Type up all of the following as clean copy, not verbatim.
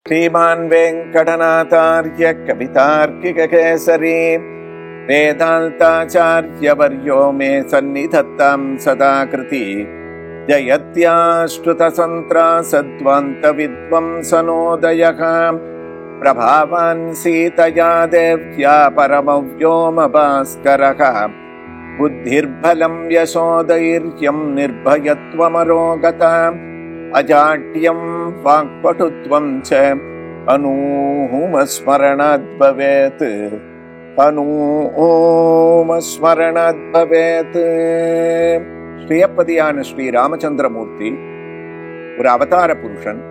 श्रीमान् वेङ्कटनाथार्य कवितार्किककेसरी वेदान्ताचार्यवर्यो मे सन्निधत्तां सदा कृति जयत्याश्रुतसन्त्रासद्वान्तविद्वंसनोदयः प्रभावान् सीतया देव्या परमव्योमभास्करः बुद्धिर्बलं यशोधैर्यं निर्भयत्वमरोगता अजाड्यं वाक्पटुत्वं च अनूमस्मरणात् भवेत् अनूमस्मरणात् भवेत्. ஸ்ரீயப்பதியான ஸ்ரீ ராமச்சந்திரமூர்த்தி ஒரு அவதார புருஷன்,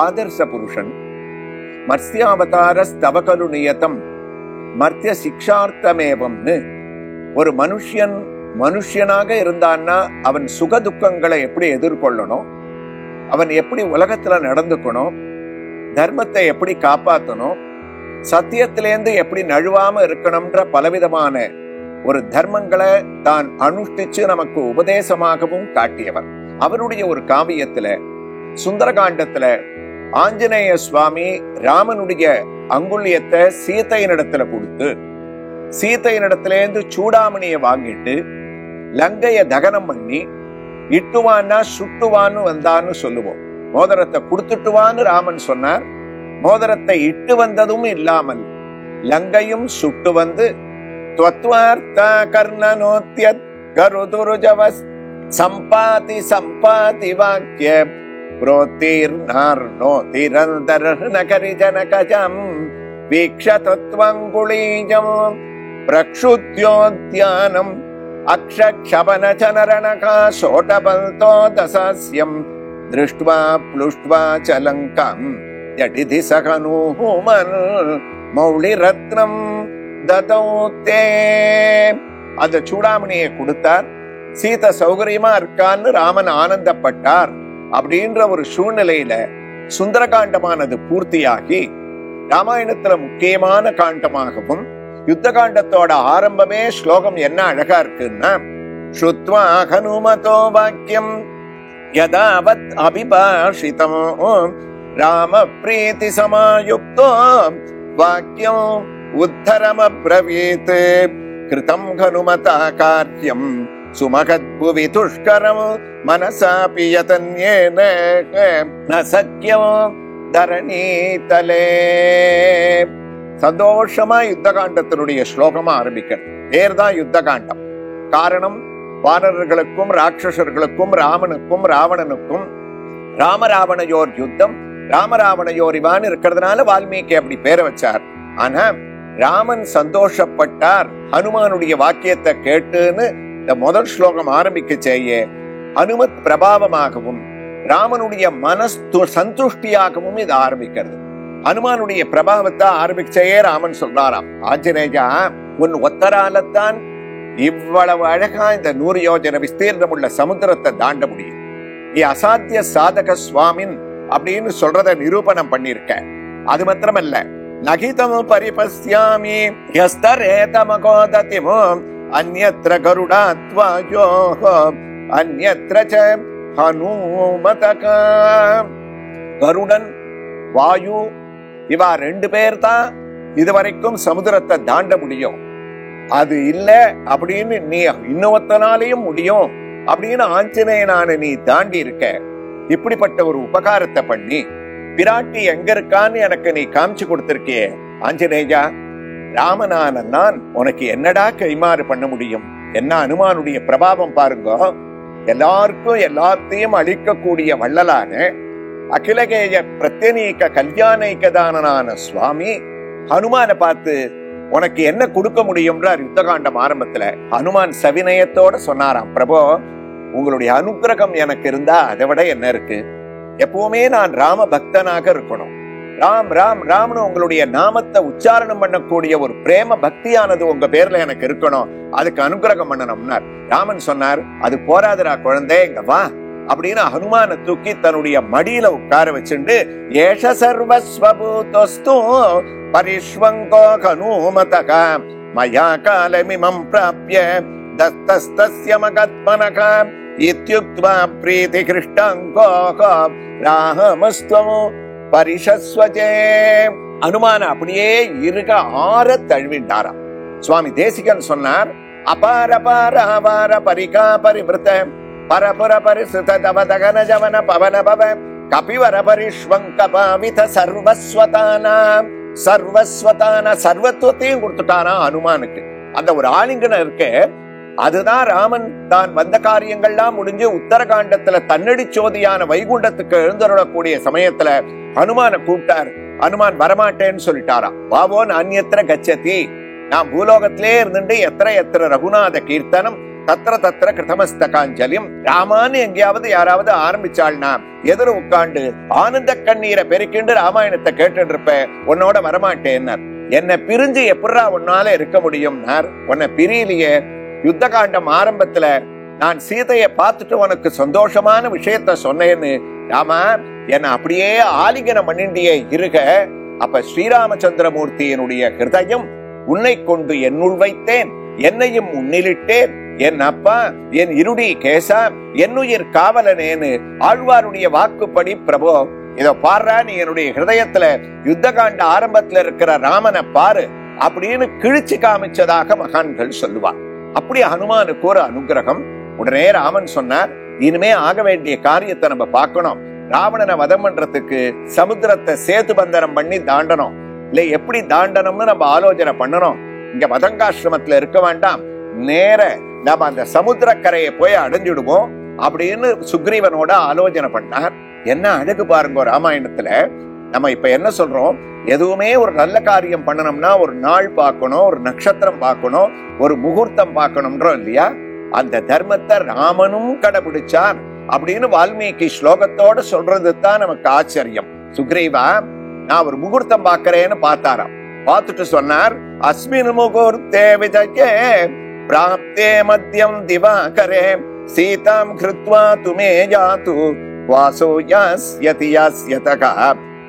ஆதர்ச புருஷன். மர்த்தியாவதார ஸ்தவகலு நியதம் மர்த்திய சிக்ஷார்த்தமேவம்னு ஒரு மனுஷனாக இருந்தான்னா அவன் சுக துக்கங்களை எப்படி எதிர்கொள்ளணும், அவன் எப்படி உலகத்துல நடந்துக்கணும், தர்மத்தை எப்படி காப்பாற்றணும், சத்தியத்திலேருந்து எப்படி நழுவாம இருக்கணும்ன்ற பலவிதமான ஒரு தர்மங்களை தான் அனுஷ்டிச்சு நமக்கு உபதேசமாகவும் காட்டியவர். அவருடைய ஒரு காவியத்துல சுந்தரகாண்டத்துல ஆஞ்சநேய சுவாமி ராமனுடைய அங்குள்ளியத்தை சீதையினிடத்துல கொடுத்து சீதையினிடத்திலேருந்து சூடாமணியை வாங்கிட்டு லங்கைய தகனம் பண்ணி இட்டுவான்னா சுட்டுவான்னு வந்தான்னு சொல்லுவோம். மோதிரத்தை கொடுத்துட்டுவான்னு ராமன் சொன்னார். மோதிரத்தை இட்டு வந்ததும் இல்லாமல் லங்கையும் சுட்டு வந்து சம்பாதி சம்பாதி வாக்கிய புரோத்தீர்ணார்ணோதிரந்தரநகரிஜனகஜம் வீக்ஷதத்வங்குளீஜம் பிரக்ஷுத்யோத்யானம் அக்ஷக்ஷபனசனரணகா சோடபல்தோ தசாஸ்யம் திருஷ்ட்வா ப்ளுஷ்ட்வா சலங்கம் ஜடிதி சகனூமன் மௌளிரத்னம் ததௌதே. அந்த சூடாமணியை கொடுத்தார். சீதை சௌகரியமா இருக்கான்னு ராமன் ஆனந்தப்பட்டார். அப்படின்ற ஒரு சூழ்நிலையில சுந்தரகாண்டமானது பூர்த்தியாகி ராமாயணத்துல முக்கியமான காண்டமாகவும், யுத்த காண்டத்தோட ஆரம்பமே ஸ்லோகம் என்ன அழகா இருக்குன்னா, ஸ்ருத்வா ஹனுமதோ வாக்கியம் யதாவத் அபிபாஷிதம் ராம பிரீதி சமாயுக்தோ வாக்கியம் உத்தரமப்ரவீத் கிருதம் ஹனுமதா கார்யம் சுமகத்புவி துஷ்கரம் மனசாபி யதன்யேன ந சக்யம் தரணீதலே. சந்தோஷமா யுத்த காண்டத்தினுடைய ஸ்லோகமா ஆரம்பிக்கிறது. பேர்தான் யுத்த காண்டம். காரணம், வானரர்களுக்கும் ராட்சசர்களுக்கும் ராமனுக்கும் ராவணனுக்கும் ராமராவணையோர் யுத்தம். ராமராவணையோர் இவான் இருக்கிறதுனால வால்மீகி அப்படி பேரை வச்சார். ஆனா ராமன் சந்தோஷப்பட்டார் ஹனுமானுடைய வாக்கியத்தை கேட்டுன்னு இந்த முதல் ஸ்லோகம் ஆரம்பிக்க செய்ய ஹனுமத் பிரபாவமாகவும் ராமனுடைய சந்துஷ்டியாகவும் இது ஆரம்பிக்கிறது. ஹனுமானுடைய பிரபாவத்தை ஆரம்பிச்சே ராமன் சொல்றாராம், ஆஞ்சநேயா உன் ஒத்தராலத்தான் இவ்வளவு அழகா இந்த 100 யோஜன விஸ்தீர்ணம் உள்ள சமுத்திரத்தை தாண்ட முடியும். நீ அசாத்திய சாதக சுவாமின் அப்படின்னு சொல்றத நிரூபணம் பண்ணிருக்க. அது மாத்திரமல்ல, நகிதம் பரிபஸ்யாமி யஸ்தரேதமகோததிமோ அன்யத்ர கருடாத்வாயோ அன்யத்ர ச ஹனுமதக. கருடன், வாயு இவா 2 பேர் தான் இதுவரைக்கும் சமுத்திரத்தை தாண்ட முடியும். அது இல்ல அப்படின்னு நீ இன்னொருத்தனாலையும் முடியும் அப்படின்னு ஆஞ்சநேயனான நீ தாண்டி இருக்க. இப்படிப்பட்ட ஒரு உபகாரத்தை பண்ணி பிராட்டி எங்க இருக்கான்னு எனக்கு நீ காமிச்சு கொடுத்திருக்கியே ஆஞ்சநேயா, ராமனான நான் உனக்கு என்னடா கைமாறு பண்ண முடியும்? என்ன அனுமானுடைய பிரபாவம் பாருங்க. எல்லாருக்கும் எல்லாத்தையும் அழிக்கக்கூடிய வள்ளலான அகிலகேய பிரத்யநீக கல்யாணிகதானனான சுவாமி ஹனுமான பார்த்து உனக்கு என்ன கொடுக்க முடியும்ன்றார் யுத்த காண்டம் ஆரம்பத்துல. ஹனுமான் சவினயத்தோட சொன்னாராம், பிரபு உங்களுடைய அனுக்கிரகம் எனக்கு இருந்தா அதை விட என்ன இருக்கு? எப்பவுமே நான் ராம பக்தனாக இருக்கணும். ராம் ராம் ராம்னு உங்களுடைய நாமத்தை உச்சாரணம் பண்ணக்கூடிய ஒரு பிரேம பக்தியானது உங்க பேர்ல எனக்கு இருக்கணும். அதுக்கு அனுக்கிரகம் பண்ணணும்னார். ராமன் சொன்னார், அது போராதரா குழந்தை, இங்க வா அப்படின்னு ஹனுமான தூக்கி தன்னுடைய மடியில உட்கார வச்சுண்டு ஏஷ சர்வஸ்வபூதஸ்து பரிஷ்வங்கோ ஹனுமதக மயா காலமிமம் பிராப்ய தஸ்தஸ்தஸ்ய மகத்மனக இத்யுக்த்வா ப்ரீதி கிருஷ்டங்கோ ராமஸ்த்வம் பரிஷஸ்வஜே. அனுமான அப்படியே இருக ஆற தழுவிண்டாராம். சுவாமி தேசிகன் சொன்னார், அபார பாராவார பரிகா பரிவிருத்த பரபுர பரிசுத தவதகன ஜவன பவன பவ கபிவர பரிஷ்வங்க பாவித சர்வஸ்வதானாம். சர்வஸ்வதான சர்வத்துவத்தையும் கொடுத்துட்டானா அனுமானுக்கு. அந்த ஒரு ஆலிங்கனம் இருக்கு. அதுதான் ராமன் தான் வந்த காரியங்கள்லாம் முடிஞ்சு உத்தரகாண்டத்துல தன்னடி சோதியான வைகுண்டத்துக்கு எழுந்தருளக்கூடிய சமயத்துல ஹனுமான கூப்பிட்டார். ஹனுமான் வரமாட்டேன்னு சொல்லிட்டாராம். பாவோ நான்யத்திர கச்சதி, நான் பூலோகத்திலே இருந்துட்டு எத்திர ரகுநாத கீர்த்தனம் தத்திர தத்திர கிருதமஸ்தகாஞ்சலியும். ராமான்னு எங்கேயாவது யாராவது ஆரம்பிச்சாள்னா எதிர உட்காண்டு ஆனந்த கண்ணீரை பெருக்கிண்டு ராமாயணத்தை கேட்டு இருப்ப, உன்னோட வரமாட்டேன்னார். என்னை பிரிஞ்சு எப்படா உன்னால இருக்க முடியும்? உன்னை பிரியலையே. யுத்த காண்டம் ஆரம்பத்துல நான் சீதையை பார்த்துட்டு உனக்கு சந்தோஷமான விஷயத்த சொன்னேன்னு ராமா என்ன அப்படியே ஆலிங்கனம் பண்ணிண்டியே இருக. அப்ப ஸ்ரீராமச்சந்திரமூர்த்தியினுடைய ஹிருதயம் உன்னை கொண்டு என்னுள் வைத்தேன், என்னையும் உன்னிலிட்டேன், என் அப்பா என் இருடி கேசா என்னுயிர் காவலனேன்னு ஆழ்வாருடைய வாக்குப்படி பிரபு இத பாடுறா, நீ என்னுடைய ஹிருதயத்துல யுத்த காண்ட ஆரம்பத்துல இருக்கிற ராமனை பாரு அப்படின்னு கிழிச்சு காமிச்சதாக மகான்கள் சொல்லுவார். அப்படி ஹனுமானுக்கு ஒரு அனுகிரகம். உடனே ராமன் சொன்னார், இனிமே ஆக வேண்டிய காரியத்தை நம்ம பார்க்கணும். ராவணனை வதம் பண்றதுக்கு சமுத்திரத்தை சேது பந்தனம் பண்ணி தாண்டணும். இல்ல எப்படி தாண்டனம்னு நம்ம ஆலோசனை பண்ணணும். இங்க மதங்காசிரமத்துல இருக்க வேண்டாம், நேர நம்ம அந்த சமுத்திரக்கரையை போய் அடைஞ்சிடுவோம் அப்படின்னு சுக்ரீவனோட ஆலோசனை பண்ணார். என்ன அழகு பாருங்க ராமாயணத்துல. நம்ம இப்ப என்ன சொல்றோம், எதுவுமே ஒரு நல்ல காரியம் பண்ணணும்னா ஒரு நாள் பார்க்கணும், ஒரு நட்சத்திரம் பார்க்கணும், ஒரு முகூர்த்தம் பார்க்கணும்ன்றோம் இல்லையா? அந்த தர்மத்தை ராமனும் கடைபிடிச்சார் அப்படின்னு வால்மீகி ஸ்லோகத்தோட சொல்றது தான் நமக்கு ஆச்சரியம். சுக்ரீவா நான் ஒரு முகூர்த்தம் பார்க்கிறேன்னு பார்த்தாராம். பார்த்துட்டு சொன்னார், அஸ்மின் முகூர்த்தே விஜயே பிராப்தே மத்யம் திவாகரே சீதாம் கிருத்வா துமே ஜாது வாசோ யாஸ்யதி யாஸ்யதகா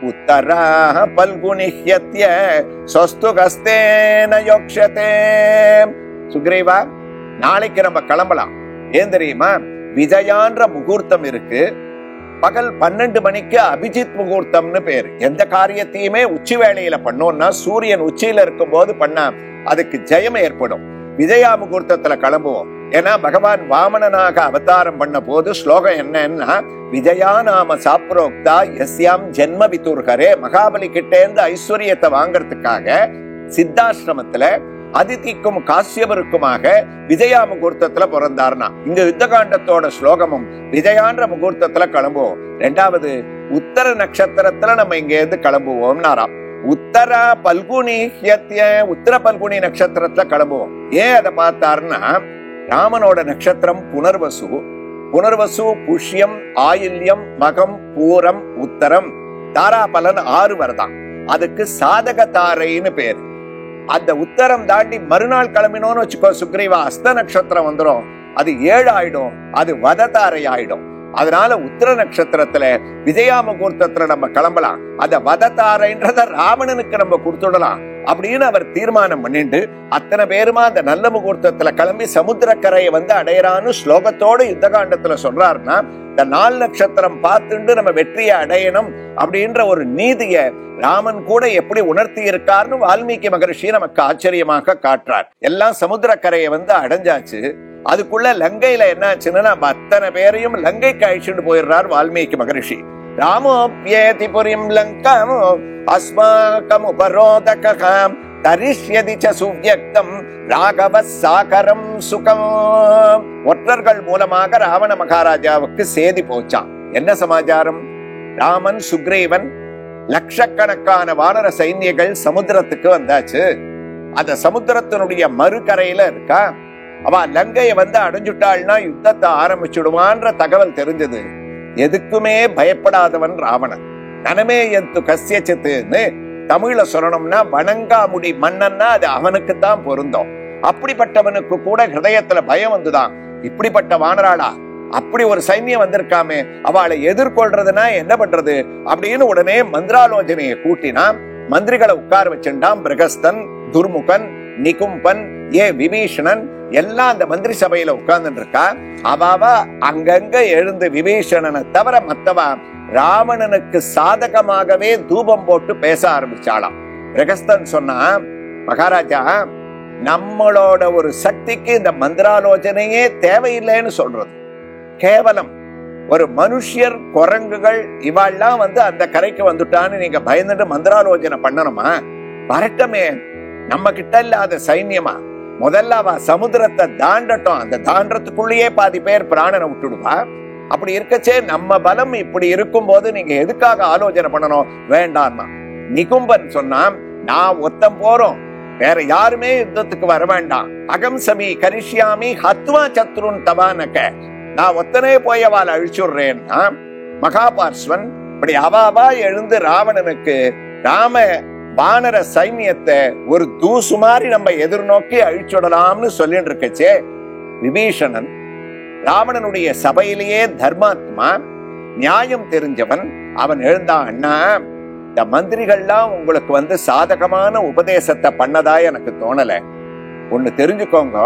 உத்தரா பல்குனிஹ்யத்ய ஸ்வஸ்து கஸ்தேன யோக்ஷதே. சுக்ரீவா நாளைக்கு நம்ம கிளம்பலாம். ஏன் தெரியுமா? விஜயான்ற முகூர்த்தம் இருக்கு. பகல் 12 மணிக்கு அபிஜித் முகூர்த்தம்னு பேரு. எந்த காரியத்தையுமே உச்சி வேளையில பண்ணோம்னா சூரியன் உச்சியில இருக்கும் போது பண்ணா அதுக்கு ஜெயம் ஏற்படும். விஜயா முகூர்த்தத்துல கிளம்புவோம். ஏன்னா பகவான் வாமனனாக அவதாரம் பண்ண போது ஸ்லோகம் என்னன்னா, விஜயா நாம சாப்ரோக்தா எஸ்யாம் ஜென்ம விதுர்கரே. மகாபலி கிட்டே இருந்து ஐஸ்வர்யத்தை வாங்கறதுக்காக சித்தாசிரமத்துல அதிதிக்கும் காசியபருக்குமாக விஜயா முகூர்த்தத்துல பிறந்தார்னா, இங்க யுத்த காண்டத்தோட ஸ்லோகமும் விஜயான்ற முகூர்த்தத்துல கிளம்புவோம். 2வது உத்தர நட்சத்திரத்துல நம்ம இங்க இருந்து கிளம்புவோம்னாராம். உத்தர பல்குனி உத்தர பல்குனி நட்சத்திரத்துல கிளம்புவோம். ஏன் அதை பார்த்தாருன்னா, ராமனோட நட்சத்திரம் புனர்வசு. புனர்வசு புஷ்யம் ஆயில்யம் மகம் பூரம் உத்தரம். தாராபலன் 6 வரதான். அதுக்கு சாதக தாரைன்னு பேரு. அந்த உத்தரம் தாண்டி மறுநாள் கிளம்பினோன்னு வச்சுக்கோ சுக்ரீவா, அஸ்த நட்சத்திரம் வந்துடும். அது 7 ஆயிடும், அது வததாரை ஆயிடும். அதனால உத்தர நட்சத்திரத்துல விஜயா முகூர்த்தத்துல நம்ம கிளம்பலாம். அத வததாரைன்றத ராவணனுக்கு நம்ம கொடுத்துடலாம் அப்படின்னு அவர் தீர்மானம் பண்ணிட்டு அத்தனை பேருமா அந்த நல்ல முகூர்த்தத்துல கிளம்பி சமுத்திரக்கரையை வந்து அடையறான்னு ஸ்லோகத்தோட யுத்த காண்டத்துல சொல்றாருன்னா, இந்த 4 நட்சத்திரம் பார்த்துட்டு நம்ம வெற்றியை அடையணும் அப்படின்ற ஒரு நீதிய ராமன் கூட எப்படி உணர்த்தி இருக்காருன்னு வால்மீகி மகரிஷி நமக்கு ஆச்சரியமாக காட்டுறார். எல்லாம் சமுத்திரக்கரையை வந்து அடைஞ்சாச்சு. அதுக்குள்ள லங்கையில என்னாச்சுன்னா நம்ம அத்தனை பேரையும் லங்கைக்கு அழிச்சுட்டு போயிடுறார் வால்மீகி மகரிஷி. ராமோப்யேதி புரிம் லங்காம் அஸ்மாகம் உபரோதகம் தரிஷ்யதி ச சுவ்யக்தம் ராகவ சாகரம் சுகம். ஒற்றர்கள் மூலமாக ராவண மகாராஜாவுக்கு சேதி போச்சான். என்ன சமாச்சாரம்? ராமன் சுக்ரீவன் லட்சக்கணக்கான வானர சைன்யங்கள் சமுத்திரத்துக்கு வந்தாச்சு. அந்த சமுத்திரத்தினுடைய மறுகரையில இருக்கா. அவ லங்கையை வந்து அடைஞ்சுட்டாள்னா யுத்தத்தை ஆரம்பிச்சுடுவான்ற தகவல் தெரிஞ்சது. எதுக்குமே பயப்படாதவன் ராவணன். நனமே எந்து கசியச்சித்துன்னு தமிழ்ல சொல்லணும்னா வணங்காமுடி மன்னன்னா அது அவனுக்குத்தான் பொருந்தும். அப்படிப்பட்டவனுக்கு கூட ஹிருதயத்துல பயம் வந்துதான். இப்படிப்பட்ட வானராளா, அப்படி ஒரு சைன்யம் வந்திருக்காமே, அவளை எதிர்கொள்றதுன்னா என்ன பண்றது அப்படின்னு உடனே மந்திராலோசனையை கூட்டினா. மந்திரிகளை உட்கார வச்சுட்டான். பிரகஸ்தன், துர்முகன், நிகும்பன், விபீஷணன் எல்லாம் அந்த மந்திரி சபையில உட்கார்ந்து இருக்கா. அவாவா அங்கங்க எழுந்து விபீஷணனை தவிர மத்தவா ராவணனுக்கு சாதகமாகவே தூபம் போட்டு பேச ஆரம்பிச்சாளாம். பிரகஸ்தன் சொன்னா, மகாராஜா, நம்மளோட ஒரு சக்திக்கு இந்த மந்திராலோசனையே தேவையில்லைன்னு சொல்றது. கேவலம் ஒரு மனுஷியர், குரங்குகள் இவாள்லாம் அந்த கரைக்கு வந்துட்டான்னு நீங்க பயந்துட்டு மந்திராலோசனை பண்ணணுமா? வரட்டமே, நம்ம கிட்ட இல்லாத சைன்யமா? முதல்ல அவ சமுத்திரத்தை தாண்டட்டும், அந்த தாண்டத்துக்குள்ளேயே பாதி பேர் பிராணனை விட்டுடுவா. அப்படி இருக்கச்சே நம்ம பலம் இப்படி இருக்கும் போது நீங்க எதுக்காக ஆலோசனை பண்ணணும்? வேண்டாம்னா நிகும்பன் சொன்னான், நான் ஒத்தம் போறோம், வேற யாருமே யுத்தத்துக்கு வர வேண்டாம். அகம் சமி கரிஷ்யாமி ஹத்வா சத்ருன் தவானக, நான் ஒத்தனே போய் அவளை அழிச்சுடுறேன்னா மகாபார்ஸ்வன் இப்படி அவாவா எழுந்து ராவணனுக்கு ராம வானர சைன்யத்தை ஒரு தூசு மாதிரி நம்ம எதிர்நோக்கி அழிச்சுடலாம்னு சொல்லிட்டு இருக்கச்சே, விபீஷணன் ராவணனுடைய சபையிலேயே தர்மாத்மா, நியாயம் தெரிஞ்சவன், அவன் எழுந்தான். அண்ணா, இந்த மந்திரிகள்லாம் உங்களுக்கு சாதகமான உபதேசத்தை பண்ணதா எனக்கு தோணல. ஒண்ணு தெரிஞ்சுக்கோங்க,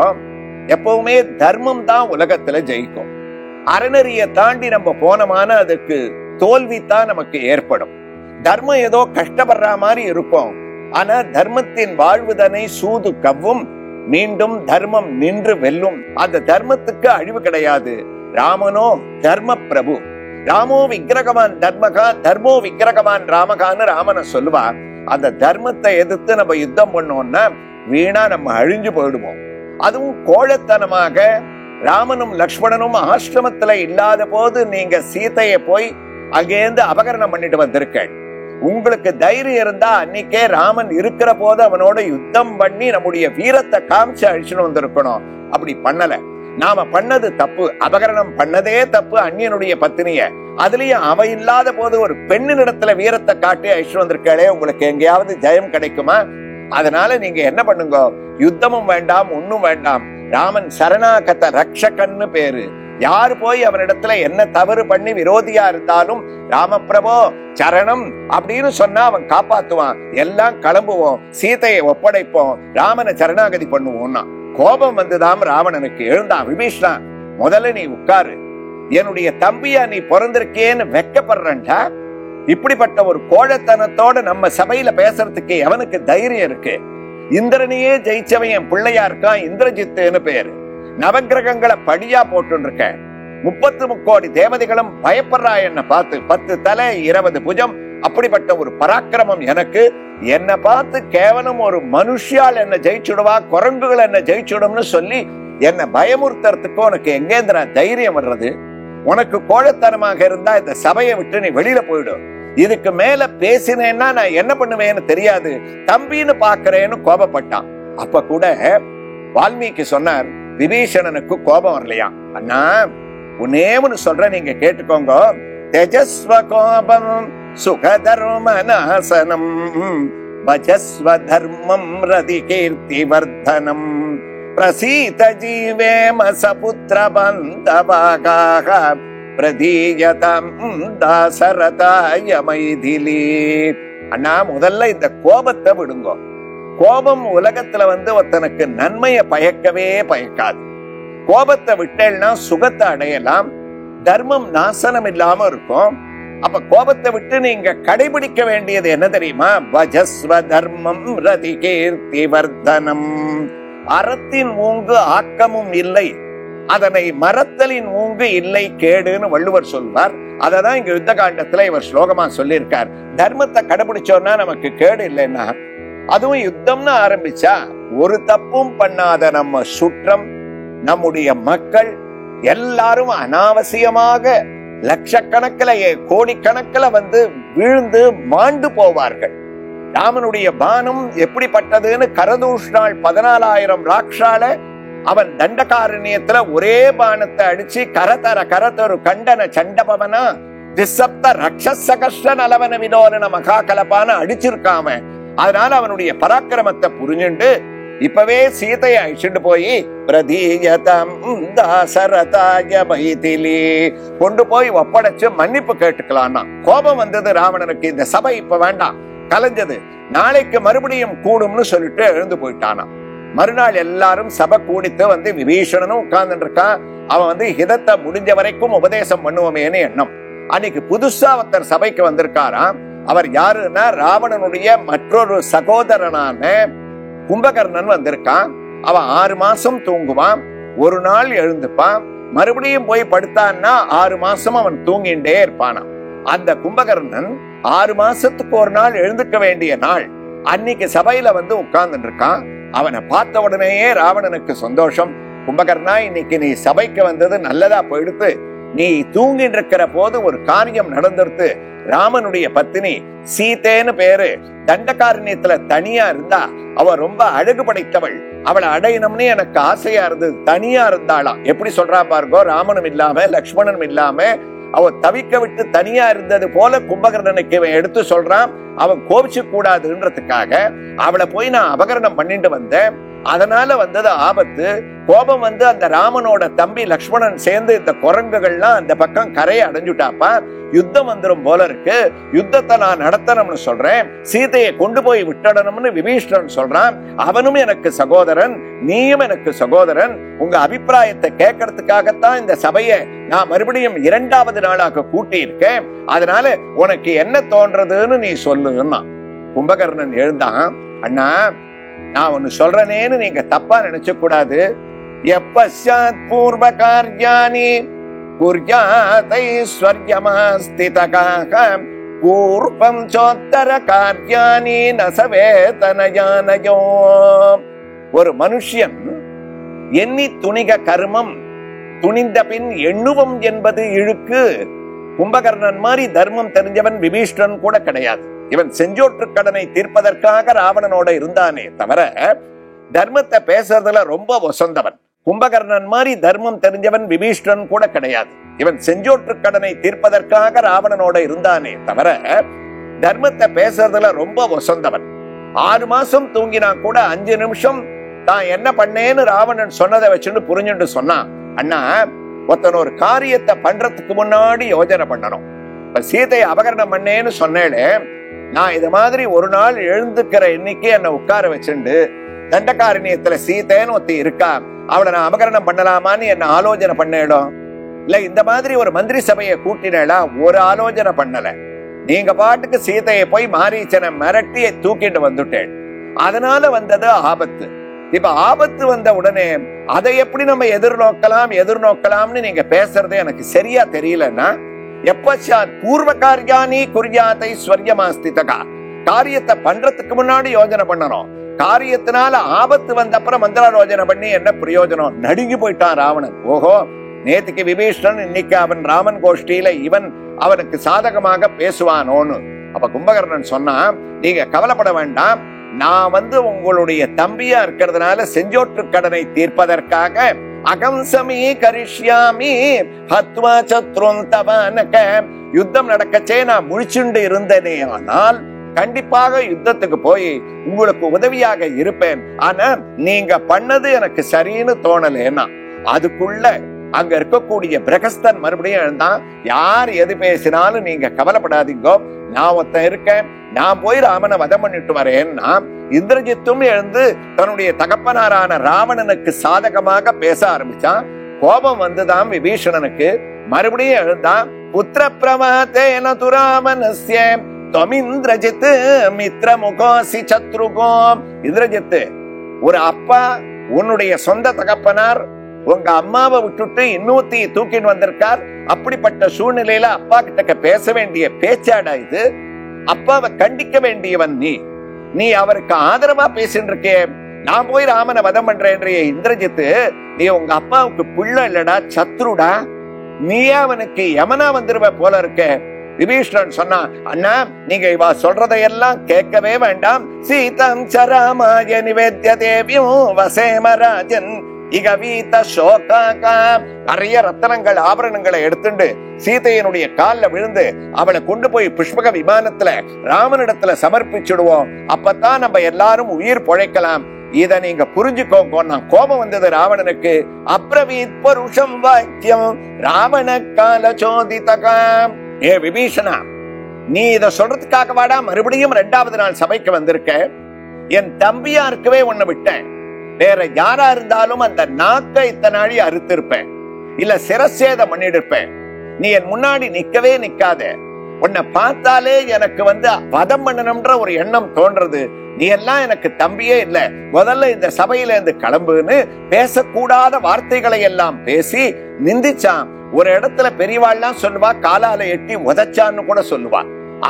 எப்பவுமே தர்மம் தான் உலகத்துல ஜெயிக்கும். அறநெறிய தாண்டி நம்ம போனோமான அதுக்கு தோல்வித்தான் நமக்கு ஏற்படும். தர்மம் ஏதோ கஷ்டப்படுற மாதிரி இருக்கும், ஆனா தர்மத்தின் வாழ்வுதனை சூது கவ்வும், மீண்டும் தர்மம் நின்று வெல்லும். அந்த தர்மத்துக்கு அழிவு கிடையாது. ராமனோ தர்ம பிரபு, ராமோ விக்கிரகவான் தர்மகா, தர்மோ விக்கிரகவான் ராமகான்னு ராமனை சொல்லுவார். அந்த தர்மத்தை எதிர்த்து நம்ம யுத்தம் பண்ணோம்னா வீணா நம்ம அழிஞ்சு போயிடுவோம். அதுவும் கோழத்தனமாக ராமனும் லக்ஷ்மணனும் ஆசிரமத்துல இல்லாத போது நீங்க சீதையை போய் அங்கேருந்து அபகரணம் பண்ணிட்டு வந்திருக்க. உங்களுக்கு தைரியம் இருந்தா அன்னைக்கே ராமன் இருக்கிற போது அவனோட யுத்தம் பண்ணி நம்முடைய வீரத்தை காமிச்சு அழிச்சுன்னு வந்திருக்கணும். அப்படி பண்ணல. நாம பண்ணது தப்பு, அபகரணம் பண்ணதே தப்பு. அந்நியனுடைய பத்தினிய, அதுலயும் அவ இல்லாத போது ஒரு பெண்ணினிடத்துல வீரத்தை காட்டி அழிச்சு வந்திருக்காளே, உங்களுக்கு எங்கேயாவது ஜெயம் கிடைக்குமா? அதனால நீங்க என்ன பண்ணுங்க, யுத்தமும் வேண்டாம், ஒண்ணும் வேண்டாம். ராமன் சரணாகத ரக்ஷகன்னு பேரு. யாரு போய் அவனிடத்துல என்ன தவறு பண்ணி விரோதியா இருந்தாலும் ராமபிரபோ சரணம் அப்படின்னு சொன்னா அவன் காப்பாத்துவான். எல்லாம் கிளம்புவோம், சீதையை ஒப்படைப்போம், ராமனை சரணாகதி பண்ணுவோம்னா. கோபம் வந்துதான் ராவணனுக்கு. எழுந்தான், விபீஷணா, முதல்ல நீ உட்காரு, என்னுடைய தம்பியா நீ பிறந்திருக்கேன்னு வெக்கப்படுறா. இப்படிப்பட்ட ஒரு கோழத்தனத்தோட நம்ம சபையில பேசுறதுக்கு எவனுக்கு தைரியம் இருக்கு? இந்திரனையே ஜெயிச்சவன் என் பிள்ளையா இருக்கான், இந்திரஜித்துன்னு பேரு. நவகிரகங்களை படியா போட்டு இருக்க. 33 கோடி தேவதைகளும் பயப்படுறா என்ன பார்த்து. 10 தலை 20 புஜம், அப்படிப்பட்ட ஒரு பராக்கிரமம் எனக்கு. என்ன பார்த்து கேவலம் ஒரு மனுஷியால் என்ன ஜெயிச்சுடுவா, குரங்குகள் என்ன ஜெயிச்சுடும்னு சொல்லி என்ன பயமுறுத்துறதுக்கு உனக்கு எங்கேந்திரா தைரியம் வர்றது? உனக்கு கோழத்தனமாக இருந்தா இந்த சபையை விட்டு நீ வெளியில போயிடும். இதுக்கு மேல பேசினேன்னா நான் என்ன பண்ணுவேன்னு தெரியாது, தம்பின்னு பாக்குறேன்னு கோபப்பட்டான். அப்ப கூட வால்மீகி சொன்னார், விபீஷணனுக்கு கோபம் வரலையா? அண்ணா, உன்னேன்னு சொல்ற, நீங்க கேட்டுக்கோங்க. தேஜஸ்வ கோபம் சுகதர்மநாசனம் பஜஸ்வ தர்மம் ரதி கீர்த்தி வர்தனம் பிரசீத ஜீவேம சபுத்திர பந்தவாகாக பிரதீயதம் தாசரதாய மைதிலி. அண்ணா, முதல்ல இந்த கோபத்தை விடுங்க. கோபம் உலகத்துல ஒருத்தனுக்கு நன்மையை பயக்கவே பயக்காது. கோபத்தை விட்டேன்னா சுகத்தை அடையலாம், தர்மம் நாசனம் இல்லாம இருக்கும். அப்ப கோபத்தை விட்டு நீங்க கடைபிடிக்க வேண்டியது என்ன தெரியுமா? பஜஸ்வ தர்மம் ரதி கீர்த்தி வர்தனம். அறத்தின் ஊங்கு ஆக்கமும் இல்லை, அதனை மறத்தலின் ஊங்கு இல்லை கேடுன்னு வள்ளுவர் சொல்வார். அததான் இங்க யுத்த காண்டத்துல இவர் ஸ்லோகமா சொல்லியிருக்கார். தர்மத்தை கடைபிடிச்சோம்னா நமக்கு கேடு இல்லைன்னா, அதுவும் யுத்தம்னு ஆரம்பிச்சா ஒரு தப்பும் பண்ணாத நம்ம சுற்றம், நம்முடைய மக்கள் எல்லாரும் அனாவசியமாக லட்சக்கணக்கில் கோடிக்கணக்கில் வீழ்ந்து மாண்டு போவார்கள். ராமனுடைய பானம் எப்படிப்பட்டதுன்னு கரதூஷ்ணாள் 14,000 ராட்சால அவன் தண்டகாரண்யத்துல ஒரே பானத்தை அடிச்சு கரத்தரு கண்டன சண்டபவனா திசப்த ரக்ஷசகஷ்ட நலவன வினோதன மகா கலப்பான அடிச்சிருக்காம. அதனால அவனுடைய பராக்கிரமத்தை புரிஞ்சுண்டு இப்பவே சீதையை அழிச்சுட்டு போய் பிரதீயதம் தாசரதாய மைதிலி கொண்டு போய் ஒப்படைச்சு மன்னிப்பு கேட்டுக்கலான்னா. கோபம் வந்தது ராவணனுக்கு. இந்த சபை இப்ப வேண்டாம், கலைஞ்சது, நாளைக்கு மறுபடியும் கூடும்னு சொல்லிட்டு எழுந்து போயிட்டானா. மறுநாள் எல்லாரும் சபை கூடித்து விபீஷணனும் உட்கார்ந்துட்டு இருக்கான். அவன் ஹிதத்தை முடிஞ்ச வரைக்கும் உபதேசம் பண்ணுவோமேன்னு எண்ணம். அன்னைக்கு புதுசா ஒருத்தர் சபைக்கு வந்திருக்காராம். அவர் யாருன்னா ராவணனுடைய மற்றொரு சகோதரனான கும்பகர்ணன் வந்திருக்கான். அவன் 6 மாசம் தூங்குவான், ஒரு நாள் எழுந்துப்பான், மறுபடியும் போய் படுத்தான்னா 6 மாசம் அவன் தூங்கிண்டே இருப்பானாம். அந்த கும்பகர்ணன் 6 மாசத்துக்கு ஒரு நாள் எழுந்துக்க வேண்டிய நாள் அன்னைக்கு சபையில வந்து உட்கார்ந்துட்டு இருக்கான். அவனை பார்த்த உடனேயே ராவணனுக்கு சந்தோஷம். கும்பகர்ணா, இன்னைக்கு நீ சபைக்கு வந்தது நல்லதா போயிடுத்து. நீ தூங்கிட்டு இருக்கிற போது ஒரு காரியம் நடந்துருத்து. ராமனுடைய பத்தினி சீதேன்னு பேரு தண்டகாரண்யத்துல தனியா இருந்தா. அவ ரொம்ப அழகு படைத்தவள். அவளை அடையணும்னு எனக்கு ஆசையா இருந்தது. தனியா இருந்தாளாம். எப்படி சொல்றா பாருங்கோ, ராமனும் இல்லாம லக்ஷ்மணனும் இல்லாம அவ தவிக்க விட்டு தனியா இருந்தது போல கும்பகர்ணனுக்கு இவன் எடுத்து சொல்றான். அவன் கோபிச்சு கூடாதுன்றதுக்காக அவளை போய் நான் அபகரணம் பண்ணிட்டு வந்தேன். அதனால வந்தது ஆபத்து. கோபம் வந்து அந்த ராமனோட தம்பி லக்ஷ்மணன் சேர்ந்து இந்த குரங்குகள்லாம் அந்த பக்கம் கரையை அடைஞ்சுட்டாப்பா. யுத்தம் வந்துடும் போல இருக்கு. யுத்தத்தை நான் நடத்தணும்னு சொல்றேன். சீதையை கொண்டு போய் விட்டடணும்னு விபீஷணன் சொல்றான். அவனும் எனக்கு சகோதரன், நீயும் எனக்கு சகோதரன். உங்க அபிப்பிராயத்தை கேட்கறதுக்காகத்தான் இந்த சபையை நான் மறுபடியும் 2வது நாளாக கூட்டி இருக்கேன். அதனால உனக்கு என்ன தோன்றதுன்னு நீ சொல்லுன்னா. கும்பகர்ணன் எழுந்தான். அண்ணா, நான் ஒன்னு சொல்றேனேன்னு நீங்க தப்பா நினைச்ச கூடாது. எப்பஸ்யாத் பூர்வ கார்யானி குர்யாதைஸ்வர்யமாஸ்திதகாக பூர்வம் சோத்தர கார்யானி நசவேதனயானயோ. ஒரு மனுஷன் எண்ணி துணிக கர்மம் துணிந்த பின் எண்ணுவம் என்பது இழுக்கு. கும்பகர்ணன் மாதிரி தர்மம் தெரிஞ்சவன் விபீஷணன் கூட கிடையாது. இவன் செஞ்சோற்று கடனை தீர்ப்பதற்காக ராவணனோட இருந்தானே தவிர தர்மத்தை பேசுறதுல ரொம்ப வசந்தவன். கும்பகர்ணன் மாதிரி தர்மம் தெரிஞ்சவன் விபீஷணன் கூட கிடையாது. இவன் செஞ்சோற்று கடனை தீர்ப்பதற்காக ராவணனோட இருந்தானே தவிர தர்மத்தை பேசுறதுல ரொம்ப வசந்தவன். 6 மாசம் தூங்கினா கூட 5 நிமிஷம் தான் என்ன பண்ணேன்னு ராவணன் சொன்னதை வச்சுன்னு புரிஞ்சுட்டு சொன்னான். அண்ணா, ஒருத்தன் ஒரு காரியத்தை பண்றதுக்கு முன்னாடி யோஜனை பண்ணணும். இப்ப சீதையை அபகரணம் பண்ணேன்னு சொன்னேன்னு நான் இது மாதிரி ஒரு நாள் எழுந்துக்கிற இன்னைக்கு என்ன உட்கார வச்சுண்டு தண்டகாரண்யத்துல சீதைன்னு ஒருத்தி இருக்கா, அவளை நான் அபகரணம் பண்ணலாமான்னு என்ன ஆலோசனை பண்ணேடும். இல்ல இந்த மாதிரி ஒரு மந்திரி சபையை கூட்டினேடா, ஒரு ஆலோசனை பண்ணல. நீங்க பாட்டுக்கு சீதையை போய் மாரீச்சனை மிரட்டி தூக்கிட்டு வந்துட்டேன். அதனால வந்தது ஆபத்து. இப்ப ஆபத்து வந்த உடனே அதை எப்படி நம்ம எதிர்நோக்கலாம்னு நீங்க பேசுறது எனக்கு சரியா தெரியலன்னா, எப்பச்சாத் பூர்வ கார்யானி குர்யாதை ஸ்வர்யமாஸ்திதகா. காரியத்தை பண்றதுக்கு முன்னாடி யோஜனை பண்ணணும். காரியத்தினால ஆபத்து வந்த அப்புறம் மந்திராலோசனை பண்ணி என்ன பிரயோஜனம்? நடுங்கி போயிட்டான் ராவணன். ஓஹோ, நேத்துக்கு விபீஷணன், இன்னைக்கு அவன் ராமன் கோஷ்டியில இவன் அவனுக்கு சாதகமாக பேசுவானோன்னு. அப்ப கும்பகர்ணன் சொன்னா, நீங்க கவலைப்பட வேண்டாம். நான் உங்களுடைய தம்பியா இருக்கிறதுனால செஞ்சோற்று கடனை தீர்ப்பதற்காக அகம்சமீ கரிஷ்யாமி ஹத்வா சத்ருன் தவனக. யுத்தம் நடக்கச்சே நான் முழிச்சுண்டு இருந்தேனே, ஆனால் கண்டிப்பாக யுத்தத்துக்கு போய் உங்களுக்கு உதவியாக இருப்பேன். ஆனா நீங்க பண்ணது எனக்கு சரின்னு தோணலேன்னா. அதுக்குள்ள அங்க இருக்கக்கூடிய பிரகஸ்தன் மறுபடியும் எழுந்தான். யார் எது பேசினாலும் நீங்க கவலைப்படாதீங்கோ, நான் ஒருத்தன் இருக்கேன், நான் போய் ராமனை வதம் பண்ணிட்டு வரேன்னா. இந்திரஜித்தும் எழுந்து தன்னுடைய தகப்பனாரான ராவணனுக்கு சாதகமாக பேச ஆரம்பிச்சான். கோபம் வந்துதான் விபீஷணனுக்கு. மறுபடியும் எழுந்தான். புத்திர பிரமாதேன துராமனஸ்ய தொமிந்திரஜித் மித்ர முகோசி சத்ருகோம். இந்திரஜித்து, ஒரு அப்பா உன்னுடைய சொந்த தகப்பனார் உங்க அம்மாவை விட்டுட்டு இன்னொருத்தி தூக்கின்னு வந்திருக்கார். அப்படிப்பட்ட சூழ்நிலையில அப்பா கிட்ட பேச வேண்டிய பேச்சாடா இது? அப்பாவை கண்டிக்க வேண்டியவன் நீ அவருக்கு ஆதரவா பேசிட்டு இருக்கே. நான் போய் ராமனை வதம் பண்றேன் இந்திரஜித்து, நீ உங்க அப்பாவுக்கு புள்ள இல்லடா, சத்ருடா. நீயே அவனுக்கு யமனா வந்துருவ போல இருக்க. விபீஷணன் சொன்னா, அண்ணா நீங்க இவ சொல்றதையெல்லாம் கேட்கவே வேண்டாம். சீதம் சராமாய நிவேத்ய தேவியும் வசேமராஜன் இகவீத சோகாகா. நிறைய ரத்தனங்கள் ஆபரணங்களை எடுத்துண்டு சீதையனுடைய கால்ல விழுந்து அவளை கொண்டு போய் புஷ்பக விமானத்துல ராமனிடத்துல சமர்ப்பிச்சுடுவோம். அப்பதான் நம்ம எல்லாரும் உயிர் பொழைக்கலாம். இத நீங்க புரிஞ்சுக்கோங்க. நான் கோபம் வந்தது ராவணனுக்கு. அப்ரவீத் பருஷம் வாக்கியம் ராவண கால சோதிதகம். ஏ விபீஷணா, நீ இத சொல்றதுக்காக வாடா மறுபடியும் 2வது நாள் சபைக்கு வந்திருக்க. என் தம்பியா இருக்கவே உன்னை விட்டேன். வேற யாரா இருந்தாலும் அந்த நாக்கை இத்தனை நாளி அறுத்திருப்பேன், இல்ல சிரசேதம் பண்ணிட்டு இருப்பேன். நீ என் முன்னாடி நிக்கவே நிக்காத, உன்னை பார்த்தாலே எனக்கு வதம் பண்ணணும்ன்ற ஒரு எண்ணம் தோன்றது, நீ எல்லாம் எனக்கு தம்பியே இல்ல, முதல்ல இந்த சபையில இருந்து கிளம்புன்னு பேசக்கூடாத வார்த்தைகளை எல்லாம் பேசி நிந்திச்சான். ஒரு இடத்துல பெரியவாள்லாம் சொல்லுவா, காலால எட்டி உதைச்சான்னு கூட சொல்லுவா.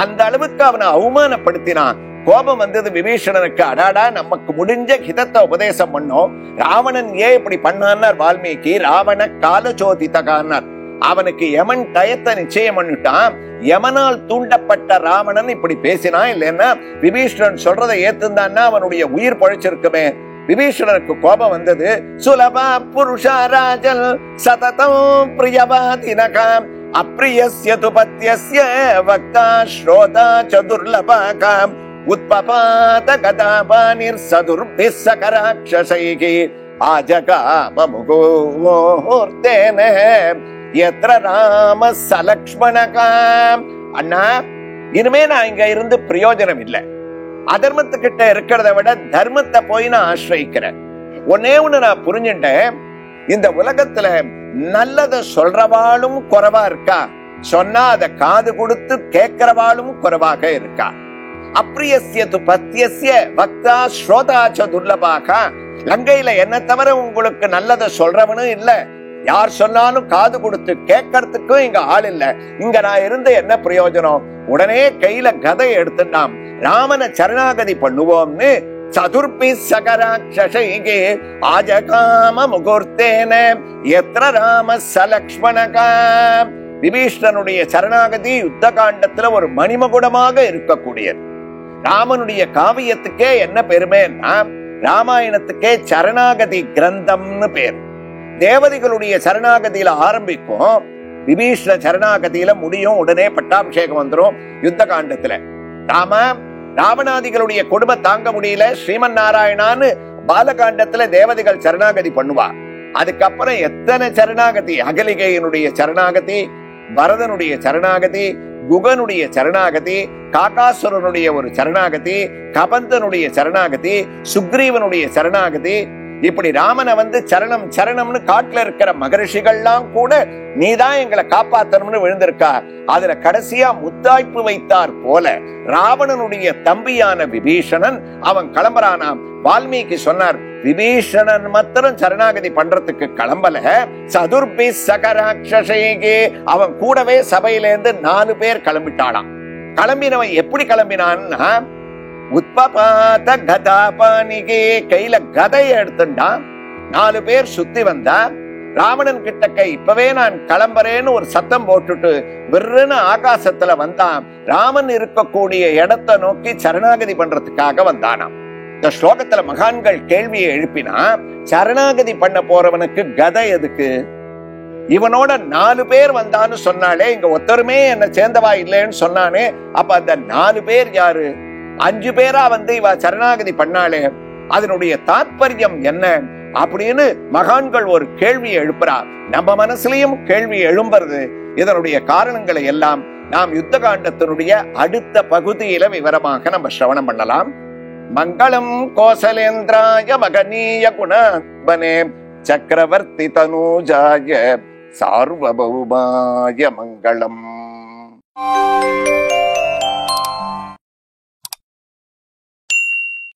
அந்த அளவுக்கு அவனை அவமானப்படுத்தினான். கோபம் வந்தது விபீஷணனுக்கு. அடாடா, நமக்கு முடிஞ்ச ஹிதத்தை உபதேசம் பண்ணோம், ராவணன் ஏன் இப்படி பண்ணான்னார் வால்மீகி. ராவண காலச்சோதிதகான்னார். அவனுக்கு யமன் டயத்தை நிச்சயம் பண்ணிட்டான். யமனால் தூண்டப்பட்ட ராவணன் இப்படி பேசினான். இல்லைன்னா விபீஷணன் சொல்றதை ஏத்துந்தான்னா அவனுடைய உயிர் பழிச்சிருக்குமே. விபீஷணனுக்கு கோபம் வந்தது. சுலபா புருஷராஜல் சததம் பிரியவாதினகாம் அப்ரியஸ்ய துபத்யஸ்ய வக்தா ஸ்ரோதா சதுர்லபாகாம் உத்பபாத கதாபானிர் சதுர்பிஸ் சகராட்சசைகி ஆஜகாம முகூர்த்தேன யத்ர ராம சலக்ஷ்மணகாம். அண்ணா, இனிமே நான் இங்க இருந்து பிரயோஜனம் இல்லை. அதர்மத்துக்கிட்ட இருக்கிறத விட தர்மத்தை போய் நான் ஆசிரிக்கிறேன். ஒன்னே ஒண்ணு நான் புரிஞ்சுட்டேன், இந்த உலகத்துல நல்லத சொல்றவாளும் குறைவா இருக்கா, சொன்னா அதை காது கொடுத்து கேட்கிறவாளும் குறைவாக இருக்கா. அப்ரியஸ்ய துபத்யஸ்ய வக்தா ஸ்ரோதா சதுர்லபாக. லங்கையில என்ன தவிர உங்களுக்கு நல்லத சொல்றவனும் இல்ல, யார் சொன்னாலும் காது கொடுத்து கேட்கறதுக்கும் இங்க ஆள் இல்ல. இங்க நான் இருந்து என்ன பிரயோஜனம்? உடனே கையில கதை எடுத்துட்டான். ராமனை சரணாகதி பண்ணுவோம்னு சதுர்பி சகராட்சசைகி ஆஜகாம முகூர்த்தேன யத்ர ராம சலக்ஷ்மணகாம். விபீஷணனுடைய சரணாகதி யுத்த காண்டத்துல ஒரு மணிமகுடமாக இருக்கக்கூடியது. ராமனுடைய காவியத்துக்கே என்ன பெருமைன்னா, ராமாயணத்துக்கே சரணாகதி கிரந்தம்னு பேர். தேவதைகளுடைய சரணாகதியில ஆரம்பிக்கும், விபீஷண சரணாகதியில முடியும். உடனே பட்டாபிஷேகம் வந்துரும். யுத்த காண்டத்துல ராவணாதிகளுடைய கொடுமை தாங்க முடியல, ஸ்ரீமன் நாராயணான்னு பாலகாண்டத்துல தேவதைகள் சரணாகதி பண்ணுவா. அதுக்கப்புறம் எத்தனை சரணாகதி, அகலிகையினுடைய சரணாகதி, பரதனுடைய சரணாகதி, குகனுடைய சரணாகதி, காகாசுரனுடைய ஒரு சரணாகதி, கபந்தனுடைய சரணாகதி, சுக்ரீவனுடைய சரணாகதி. இப்படி ராமனை சரணம் சரணம்னு காட்டுல இருக்கிற மகரிஷிகள்லாம் கூட நீதான் எங்களை காப்பாத்தணும்னு விழுந்திருக்கா. அதுல கடைசியா முத்தாய்ப்பு வைத்தார் போல ராவணனுடைய தம்பியான விபீஷணன் அவன் கிளம்புறானாம். வால்மீகி சொன்னார், விபீஷணன் மாத்திரம் சரணாகதி பண்றதுக்கு கிளம்பல, சதுர்பி சகராட்சசைகி. அவன் கூடவே சபையிலேருந்து 4 பேர் கிளம்பிட்டாளாம். கிளம்பினவன் எப்படி கிளம்பினான்னா, உத்பபாத கதாபானிகி, கையில கதையை எடுத்துட்டான். 4 பேர் சுத்தி வந்தா. ராவணன் கிட்டக்க இப்பவே நான் கிளம்புறேன்னு ஒரு சத்தம் போட்டுட்டு விருன்னு ஆகாசத்துல வந்தான். ராமன் இருக்கக்கூடிய இடத்தை நோக்கி சரணாகதி பண்றதுக்காக வந்தானாம். இந்த ஸ்லோகத்துல மகான்கள் கேள்வியை எழுப்பினா, சரணாகதி பண்ண போறவனுக்கு கதை எதுக்கு? இவனோட 4 பேர் வந்தான்னு சொன்னாலே, இங்க ஒருத்தருமே என்ன சேர்ந்தவா இல்லைன்னு சொன்னானே, அப்ப அந்த 4 பேர் யாரு? 5 பேரா இவ சரணாகதி பண்ணாலே, அதனுடைய தாற்பயம் என்ன அப்படின்னு மகான்கள் ஒரு கேள்வியை எழுப்புறார். நம்ம மனசுலயும் கேள்வி எழும்புறது. இதனுடைய காரணங்களை எல்லாம் நாம் யுத்த காண்டத்தினுடைய அடுத்த பகுதியில விவரமாக நம்ம சிரவணம் பண்ணலாம். மங்களம் கோசலேந்திராய மகனீய குணாத்மனே சக்கரவர்த்தி தனூஜாய சார்வபௌமாய மங்களம்.